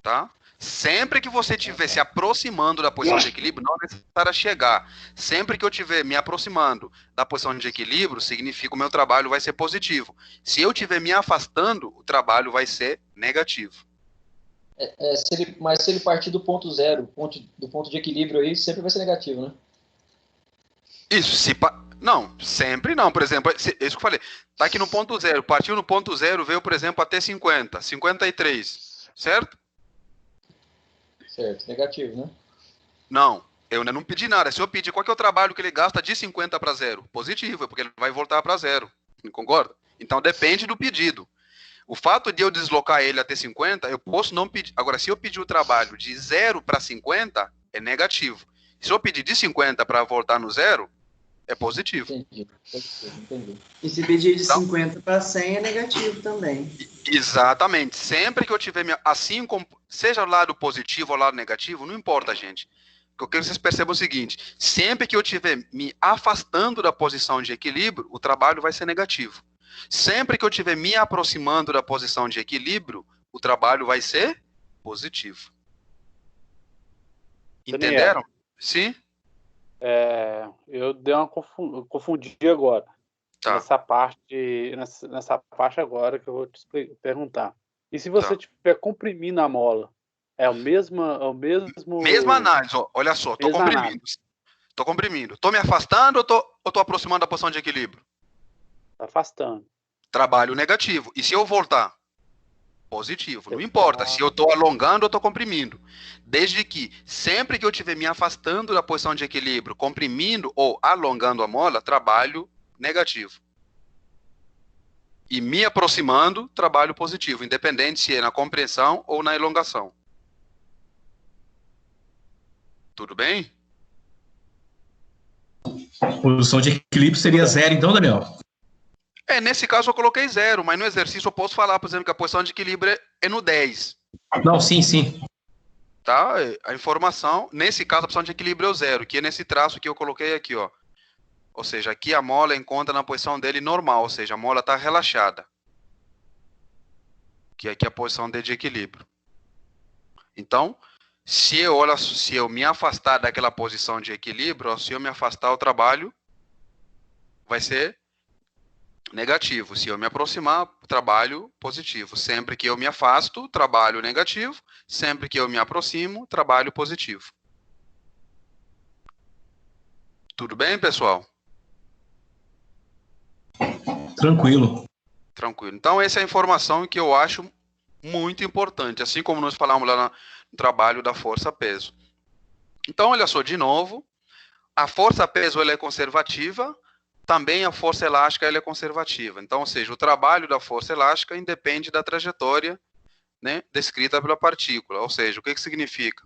Tá? Sempre que você estiver se aproximando da posição de equilíbrio, não é necessário chegar. Sempre que eu estiver me aproximando da posição de equilíbrio, significa que o meu trabalho vai ser positivo. Se eu estiver me afastando, o trabalho vai ser negativo. Mas se ele partir do ponto zero, do ponto de equilíbrio aí, sempre vai ser negativo, né? Isso, não, sempre não. Por exemplo, isso que eu falei, tá aqui no ponto zero, partiu no ponto zero, veio, por exemplo, até 50, 53, certo? Certo, negativo, né? Não, eu ainda não pedi nada. Se eu pedir qual que é o trabalho que ele gasta de 50 para zero, positivo, porque ele vai voltar para zero, concorda? Então depende do pedido. O fato de eu deslocar ele até 50, eu posso não pedir. Agora, se eu pedir o trabalho de 0 para 50, é negativo. Se eu pedir de 50 para voltar no zero, é positivo. Entendi. E se pedir de 50 para 100 é negativo também. Exatamente. Sempre que eu tiver, assim como, seja o lado positivo ou lado negativo, não importa, gente. Eu quero que vocês percebam o seguinte, sempre que eu estiver me afastando da posição de equilíbrio, o trabalho vai ser negativo. Sempre que eu estiver me aproximando da posição de equilíbrio, o trabalho vai ser positivo. Entenderam? Sim? Eu dei uma confundi agora. Tá. Nessa parte agora que eu vou te perguntar. E se você estiver comprimindo a mola? É o mesmo... Mesma análise, ó, olha só, estou comprimindo. Estou comprimindo. Estou me afastando ou estou aproximando da posição de equilíbrio? Afastando. Trabalho negativo. E se eu voltar? Positivo. Não importa se eu estou alongando ou estou comprimindo. Desde que, sempre que eu estiver me afastando da posição de equilíbrio, comprimindo ou alongando a mola, trabalho negativo. E me aproximando, trabalho positivo, independente se é na compressão ou na elongação. Tudo bem? Posição de equilíbrio seria zero, então, Daniel? Nesse caso eu coloquei 0, mas no exercício eu posso falar, por exemplo, que a posição de equilíbrio é no 10. Não, sim. tá? A informação, nesse caso, a posição de equilíbrio é o zero, que é nesse traço que eu coloquei aqui, ó. Ou seja, aqui a mola encontra na posição dele normal, ou seja, a mola está relaxada. Que aqui é a posição dele de equilíbrio. Então, se eu me afastar daquela posição de equilíbrio, ou se eu me afastar, o trabalho vai ser negativo. Se eu me aproximar, o trabalho positivo. Sempre que eu me afasto, trabalho negativo. Sempre que eu me aproximo, trabalho positivo. Tudo bem, pessoal? Tranquilo. Tranquilo. Então, essa é a informação que eu acho muito importante, assim como nós falamos lá no trabalho da força-peso. Então, olha só, de novo, a força-peso ela é conservativa, também a força elástica ela é conservativa. Então, ou seja, o trabalho da força elástica independe da trajetória, né, descrita pela partícula. Ou seja, o que significa?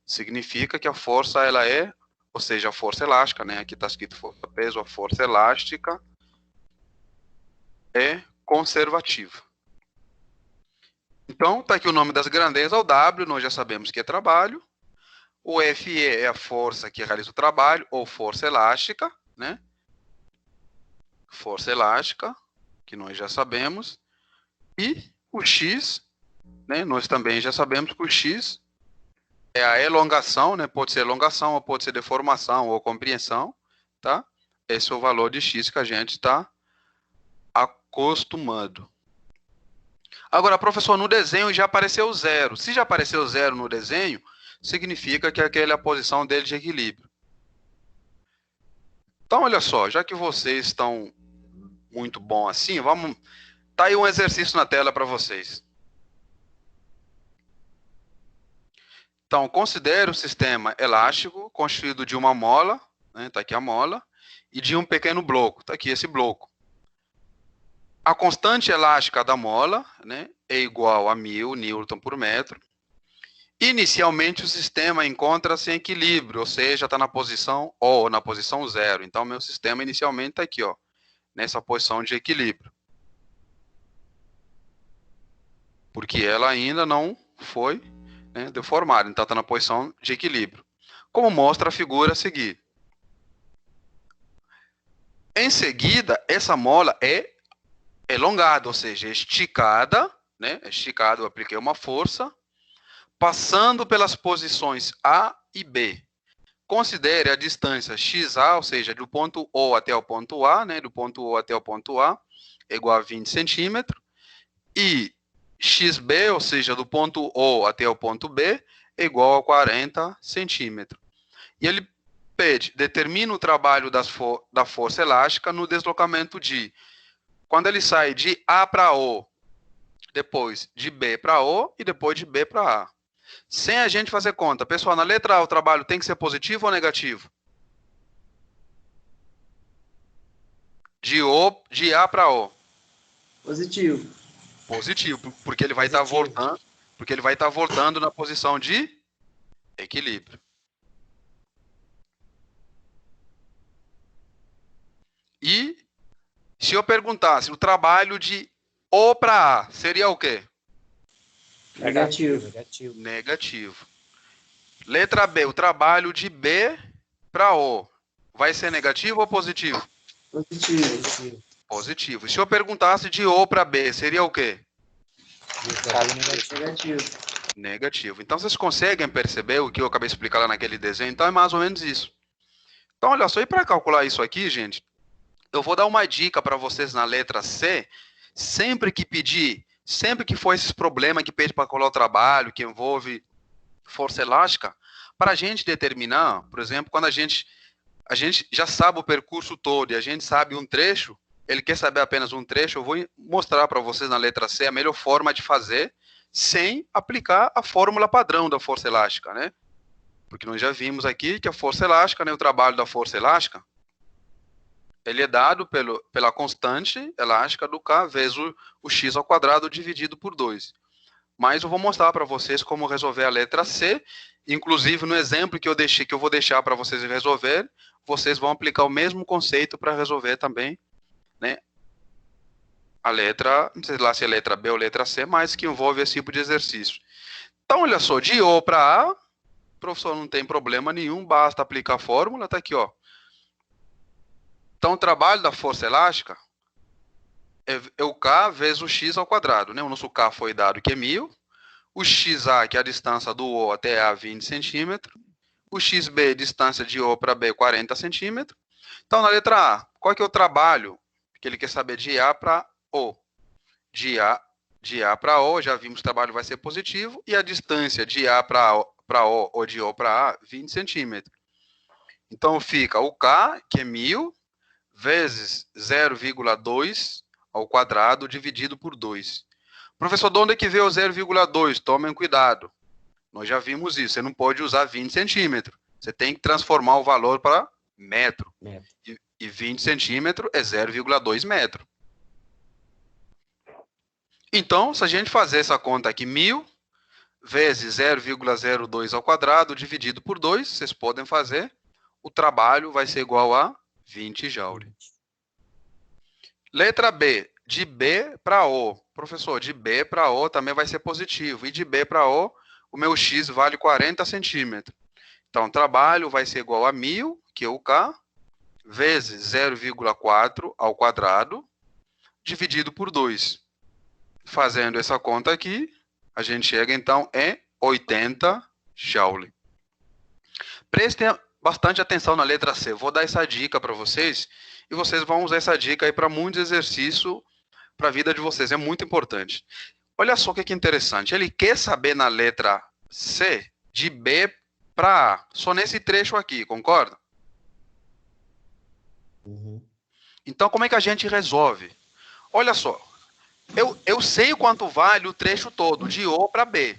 Significa que a força ela é, ou seja, a força elástica, né, aqui está escrito força-peso, a força elástica é conservativa. Então, está aqui o nome das grandezas, o W, nós já sabemos que é trabalho. O FE é a força que realiza o trabalho, ou força elástica, né? Força elástica, que nós já sabemos. E o X, né? Nós também já sabemos que o X é a elongação, né? Pode ser elongação, ou pode ser deformação, ou compreensão, tá? Esse é o valor de X que a gente está acostumado. Agora, professor, no desenho já apareceu zero. Se já apareceu zero no desenho, significa que aquela é a posição dele de equilíbrio. Então, olha só, já que vocês estão muito bom assim, vamos... Tá aí um exercício na tela para vocês. Então, considere o sistema elástico constituído de uma mola, né, tá aqui a mola, e de um pequeno bloco, tá aqui esse bloco. A constante elástica da mola, né, é igual a 1000 newton por metro. Inicialmente, o sistema encontra-se em equilíbrio, ou seja, está na posição O, na posição zero. Então, meu sistema inicialmente está aqui, ó, nessa posição de equilíbrio. Porque ela ainda não foi, né, deformada, então está na posição de equilíbrio. Como mostra a figura a seguir. Em seguida, essa mola é elongada, ou seja, esticada, né? Esticada, eu apliquei uma força, passando pelas posições A e B. Considere a distância XA, ou seja, do ponto O até o ponto A, né? Do ponto O até o ponto A, é igual a 20 centímetros, e XB, ou seja, do ponto O até o ponto B, é igual a 40 centímetros. E ele pede, determina o trabalho da força elástica no deslocamento de, quando ele sai de A para O, depois de B para O e depois de B para A. Sem a gente fazer conta. Pessoal, na letra A o trabalho tem que ser positivo ou negativo? De A para O. Positivo. Positivo, porque ele vai estar voltando, voltando na posição de equilíbrio. E se eu perguntasse o trabalho de O para A, seria o quê? Negativo. Negativo. Letra B, o trabalho de B para O, vai ser negativo ou positivo? Positivo. Positivo. Se eu perguntasse de O para B, seria o quê? Negativo. Negativo. Então, vocês conseguem perceber o que eu acabei de explicar lá naquele desenho? Então, é mais ou menos isso. Então, olha só, e para calcular isso aqui, gente, eu vou dar uma dica para vocês na letra C. Sempre que for esses problemas que pede para calcular o trabalho, que envolve força elástica, para a gente determinar, por exemplo, quando a gente já sabe o percurso todo e a gente sabe um trecho, ele quer saber apenas um trecho, eu vou mostrar para vocês na letra C a melhor forma de fazer sem aplicar a fórmula padrão da força elástica, né? Porque nós já vimos aqui que a força elástica, né, o trabalho da força elástica, ele é dado pela constante elástica do K vezes o x ao quadrado dividido por 2. Mas eu vou mostrar para vocês como resolver a letra C. Inclusive, no exemplo que eu vou deixar para vocês resolver, vocês vão aplicar o mesmo conceito para resolver também, né, a letra, não sei lá se é letra B ou letra C, mas que envolve esse tipo de exercício. Então, olha só, de O para A, professor, não tem problema nenhum, basta aplicar a fórmula, tá aqui, ó. Então, o trabalho da força elástica é o K vezes o X ao quadrado, né? O nosso K foi dado que é 1000, o XA, que é a distância do O até A, 20 centímetros, o XB, distância de O para B, 40 centímetros. Então, na letra A, qual que é o trabalho que ele quer saber de A para O? De A para O, já vimos que o trabalho vai ser positivo, e a distância de A para O ou de O para A, 20 centímetros. Então, fica o K, que é 1000, vezes 0,2 ao quadrado dividido por 2. Professor, de onde é que veio o 0,2? Tomem cuidado. Nós já vimos isso. Você não pode usar 20 centímetros. Você tem que transformar o valor para metro. E 20 centímetros é 0,2 metro. Então, se a gente fazer essa conta aqui, 1000 vezes 0,02 ao quadrado dividido por 2, vocês podem fazer, o trabalho vai ser igual a 20 joule. Letra B, de B para O. Professor, de B para O também vai ser positivo. E de B para O, o meu X vale 40 centímetros. Então, o trabalho vai ser igual a 1000, que é o K, vezes 0,4 ao quadrado, dividido por 2. Fazendo essa conta aqui, a gente chega, então, em 80 joule. Prestem bastante atenção na letra C. Vou dar essa dica para vocês, e vocês vão usar essa dica aí para muitos exercícios para a vida de vocês. É muito importante. Olha só o que é interessante. Ele quer saber na letra C de B para A. Só nesse trecho aqui, concorda? Então, como é que a gente resolve? Olha só. Eu sei quanto vale o trecho todo, de O para B.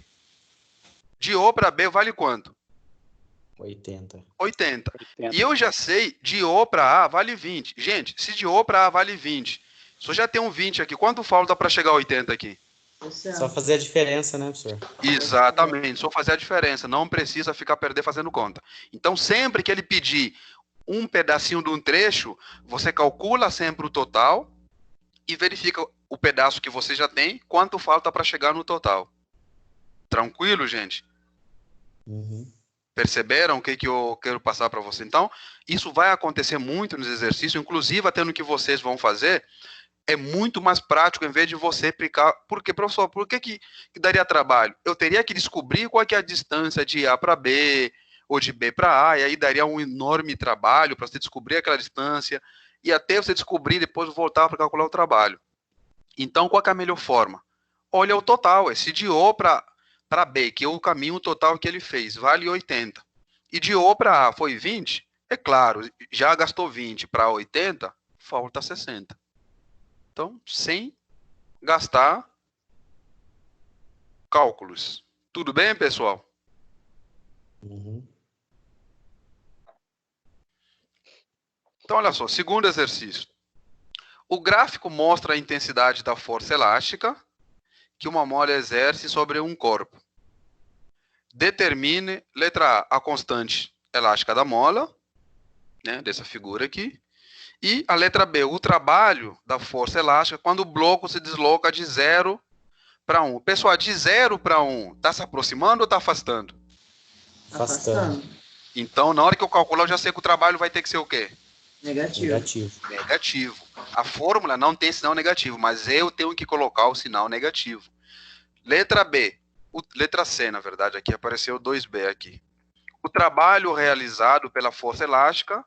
De O para B vale quanto? 80. 80. E eu já sei, de O para A vale 20. Gente, se de O para A vale 20, se eu já tenho um 20 aqui, quanto falta para chegar a 80 aqui? Só fazer a diferença, né, professor? Exatamente, só fazer a diferença. Não precisa ficar fazendo conta. Então, sempre que ele pedir um pedacinho de um trecho, você calcula sempre o total e verifica o pedaço que você já tem, quanto falta para chegar no total. Tranquilo, gente? Perceberam o que eu quero passar para você? Então, isso vai acontecer muito nos exercícios, inclusive até no que vocês vão fazer, é muito mais prático em vez de você aplicar. Porque, professor, por que daria trabalho? Eu teria que descobrir qual que é a distância de A para B, ou de B para A, e aí daria um enorme trabalho para você descobrir aquela distância, e até você descobrir, depois voltar para calcular o trabalho. Então, qual que é a melhor forma? Olha o total, esse de O para B, que é o caminho total que ele fez, vale 80. E de O para A foi 20, é claro, já gastou 20 para 80, falta 60. Então, sem gastar cálculos. Tudo bem, pessoal? Então, olha só, segundo exercício. O gráfico mostra a intensidade da força elástica que uma mola exerce sobre um corpo. Determine, letra A constante elástica da mola, né, dessa figura aqui. E a letra B, o trabalho da força elástica quando o bloco se desloca de 0 para 1. Pessoal, de 0 para 1, está se aproximando ou está afastando? Afastando. Então, na hora que eu calcular, eu já sei que o trabalho vai ter que ser o quê? Negativo. Negativo. A fórmula não tem sinal negativo, mas eu tenho que colocar o sinal negativo. Letra B. Letra C, na verdade, aqui apareceu 2B aqui. O trabalho realizado pela força elástica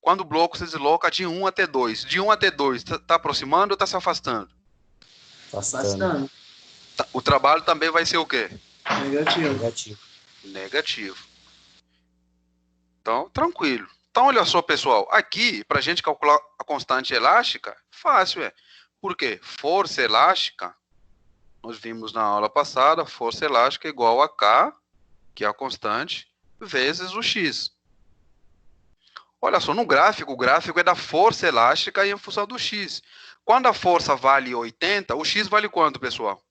quando o bloco se desloca de 1 até 2. De 1 até 2, está aproximando ou está se afastando? Afastando. O trabalho também vai ser o quê? Negativo. Então, tranquilo. Então, olha só, pessoal. Aqui, para a gente calcular a constante elástica, fácil, é. Por quê? Força elástica, nós vimos na aula passada, força elástica é igual a K, que é a constante, vezes o X. Olha só, no gráfico, o gráfico é da força elástica e em função do X. Quando a força vale 80, o X vale quanto, pessoal?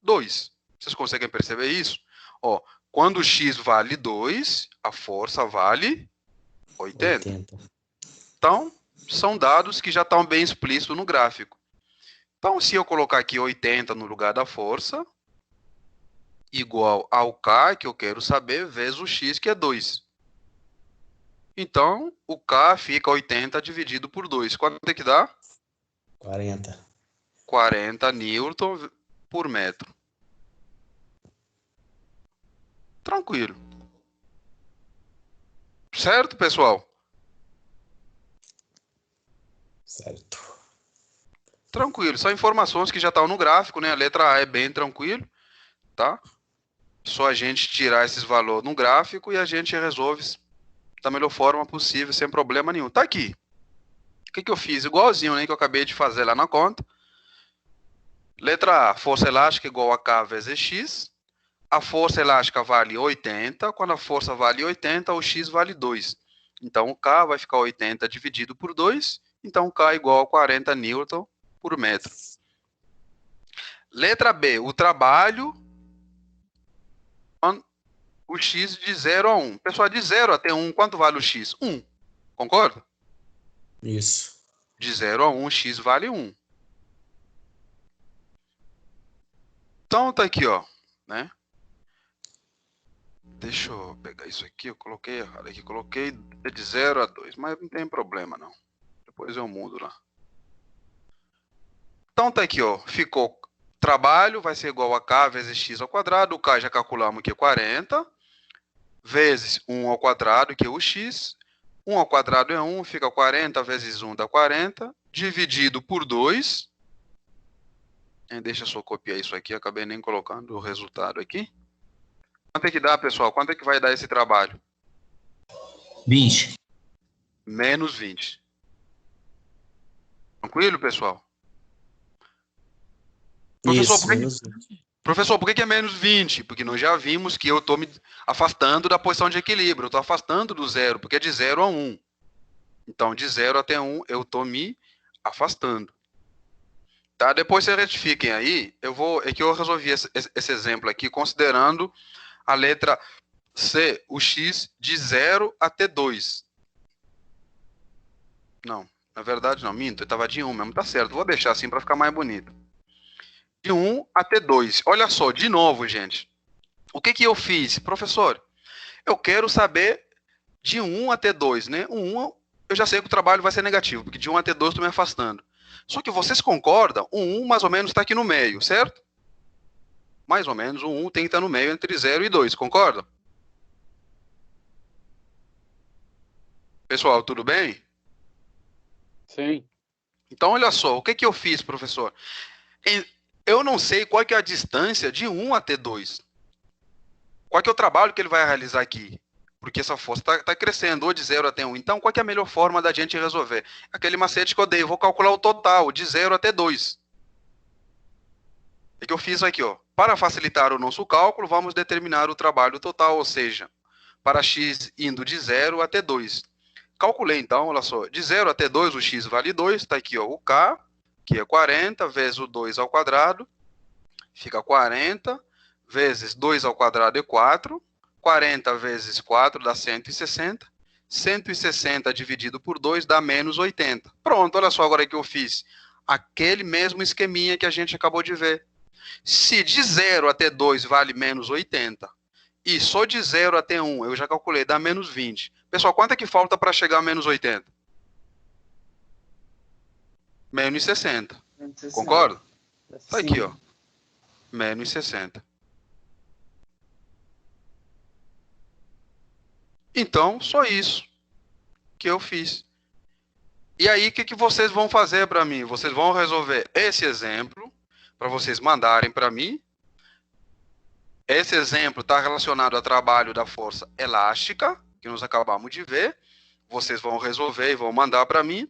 2. Vocês conseguem perceber isso? Ó, quando o X vale 2, a força vale 80. Então, são dados que já estão bem explícitos no gráfico. Então, se eu colocar aqui 80 no lugar da força, igual ao K, que eu quero saber, vezes o X, que é 2. Então, o K fica 80 dividido por 2. Quanto é que dá? 40. 40 newton por metro. Tranquilo. Certo, pessoal? Certo. Tranquilo. São informações que já estão no gráfico, né? A letra A é bem tranquilo, tá? Só a gente tirar esses valores no gráfico e a gente resolve da melhor forma possível, sem problema nenhum. Tá aqui. O que eu fiz? Igualzinho, né? Que eu acabei de fazer lá na conta. Letra A, força elástica igual a K vezes X. A força elástica vale 80. Quando a força vale 80, o X vale 2. Então, o K vai ficar 80 dividido por 2. Então, K é igual a 40 newton por metro. Letra B, o trabalho, o X de 0 a 1. Pessoal, de 0 até 1, quanto vale o X? 1. Concorda? Isso. De 0 a 1, X vale 1. Então, tá aqui, ó, né? Deixa eu pegar isso aqui, eu coloquei errado aqui, coloquei de 0 a 2, mas não tem problema não. Depois eu mudo lá. Então tá aqui, ó, ficou trabalho, vai ser igual a K vezes X ao quadrado, o K já calculamos que é 40, vezes 1 ao quadrado, que é o X, 1 ao quadrado é 1, fica 40 vezes 1 dá 40, dividido por 2, deixa eu só copiar isso aqui, acabei nem colocando o resultado aqui. Quanto é que dá, pessoal? Quanto é que vai dar esse trabalho? 20. Menos 20. Tranquilo, pessoal? Isso, menos 20. Professor, por que é menos 20? Porque nós já vimos que eu estou me afastando da posição de equilíbrio. Eu estou afastando do zero, porque é de 0 a 1. Então, de 0 até 1, eu estou me afastando. Tá? Depois vocês retifiquem aí. É que eu resolvi esse exemplo aqui, considerando a letra C, o X de 0 até 2. Não, na verdade não, minto, eu estava de 1 mesmo, tá certo. Vou deixar assim para ficar mais bonito. De 1 até 2. Olha só, de novo, gente. O que eu fiz? Professor, eu quero saber de 1 até 2, né? 1, eu já sei que o trabalho vai ser negativo, porque de 1 até 2 eu estou me afastando. Só que vocês concordam? O 1 mais ou menos está aqui no meio, certo? Mais ou menos, o 1 tem que estar no meio entre 0 e 2, concorda? Pessoal, tudo bem? Sim. Então, olha só, o que eu fiz, professor? Eu não sei qual que é a distância de 1 até 2. Qual que é o trabalho que ele vai realizar aqui? Porque essa força está crescendo, ou de 0 até 1. Então, qual que é a melhor forma da gente resolver? Aquele macete que eu dei, eu vou calcular o total, de 0 até 2. O que eu fiz aqui, ó. Para facilitar o nosso cálculo, vamos determinar o trabalho total, ou seja, para x indo de 0 até 2. Calculei, então, olha só, de 0 até 2, o x vale 2, está aqui, ó, o k, que é 40, vezes o 2 ao quadrado, fica 40, vezes 2 ao quadrado é 4, 40 vezes 4 dá 160, 160 dividido por 2 dá menos 80. Pronto, olha só agora que eu fiz. Aquele mesmo esqueminha que a gente acabou de ver. Se de 0 até 2 vale menos 80, e só de 0 até 1, eu já calculei, dá menos 20. Pessoal, quanto é que falta para chegar a menos 80? Menos 60. Concorda? Tá aqui, ó. Menos 60. Então, só isso que eu fiz. E aí, o que vocês vão fazer para mim? Vocês vão resolver esse exemplo para vocês mandarem para mim. Esse exemplo está relacionado ao trabalho da força elástica, que nós acabamos de ver. Vocês vão resolver e vão mandar para mim.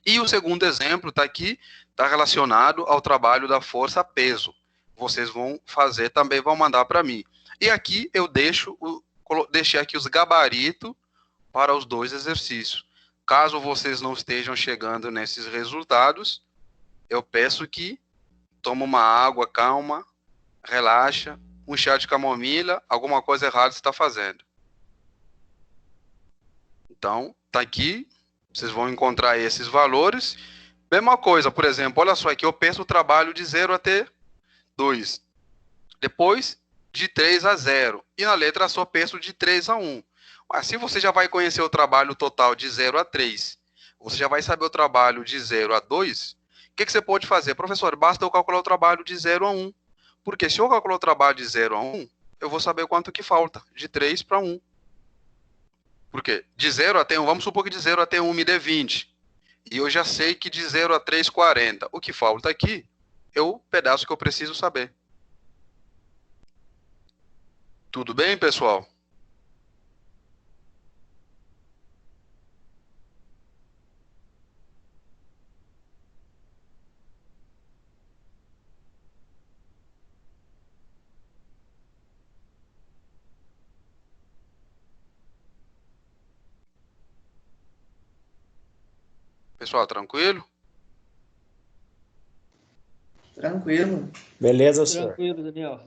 E o segundo exemplo está aqui, está relacionado ao trabalho da força peso. Vocês vão fazer também, vão mandar para mim. E aqui eu deixei aqui os gabaritos para os dois exercícios. Caso vocês não estejam chegando nesses resultados, eu peço que tome uma água calma, relaxa, um chá de camomila, alguma coisa errada você está fazendo. Então, tá aqui, vocês vão encontrar esses valores. Mesma coisa, por exemplo, olha só aqui, eu penso o trabalho de 0 até 2. Depois, de 3 a 0. E na letra A só penso de 3 a 1. Assim você já vai conhecer o trabalho total de 0 a 3. Você já vai saber o trabalho de 0 a 2. O que você pode fazer? Professor, basta eu calcular o trabalho de 0 a 1. Porque se eu calcular o trabalho de 0 a 1, eu vou saber quanto que falta, de 3 para 1. Porque de 0 até 1, vamos supor que de 0 até 1 me dê 20. E eu já sei que de 0 a 3, 40. O que falta aqui é o pedaço que eu preciso saber. Tudo bem, pessoal? Pessoal, tranquilo? Tranquilo. Beleza, senhor. Tranquilo, Daniel.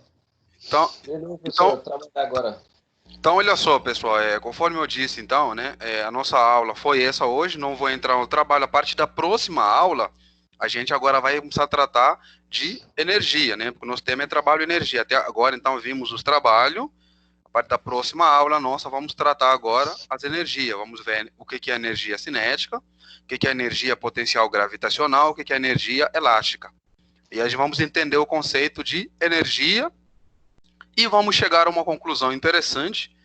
Então, Beleza, professor, trabalhar agora. Então, olha só, pessoal, conforme eu disse, então, né, a nossa aula foi essa hoje, não vou entrar no trabalho. A partir da próxima aula, a gente agora vai começar a tratar de energia, né, porque o nosso tema é trabalho e energia. Até agora, então, vimos os trabalhos. A partir da próxima aula nossa, vamos tratar agora as energias. Vamos ver o que é energia cinética, o que é energia potencial gravitacional, o que é energia elástica. E aí vamos entender o conceito de energia. E vamos chegar a uma conclusão interessante,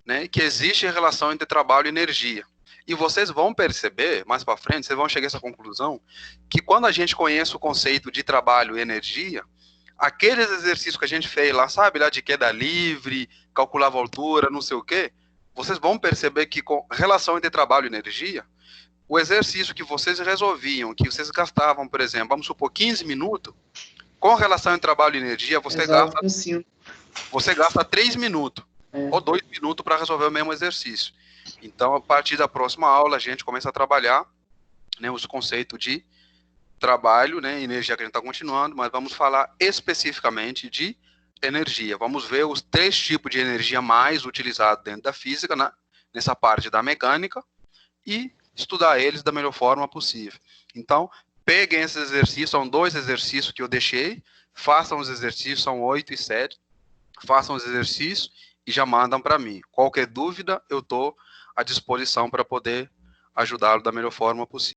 né, que existe relação entre trabalho e energia. E vocês vão perceber, mais para frente, vocês vão chegar a essa conclusão, que quando a gente conhece o conceito de trabalho e energia, aqueles exercícios que a gente fez lá, sabe, lá de queda livre, calculava altura, não sei o quê, vocês vão perceber que com relação entre trabalho e energia, o exercício que vocês resolviam, que vocês gastavam, por exemplo, vamos supor 15 minutos, com relação entre trabalho e energia, você gasta 3 minutos ou 2 minutos para resolver o mesmo exercício. Então, a partir da próxima aula, a gente começa a trabalhar, né, os conceitos de trabalho, né, energia que a gente está continuando, mas vamos falar especificamente de energia. Vamos ver os 3 tipos de energia mais utilizados dentro da física, né, nessa parte da mecânica, e estudar eles da melhor forma possível. Então, peguem esses exercícios, são 2 exercícios que eu deixei, façam os exercícios, são 8 e 7, façam os exercícios e já mandam para mim. Qualquer dúvida, eu estou à disposição para poder ajudá-lo da melhor forma possível.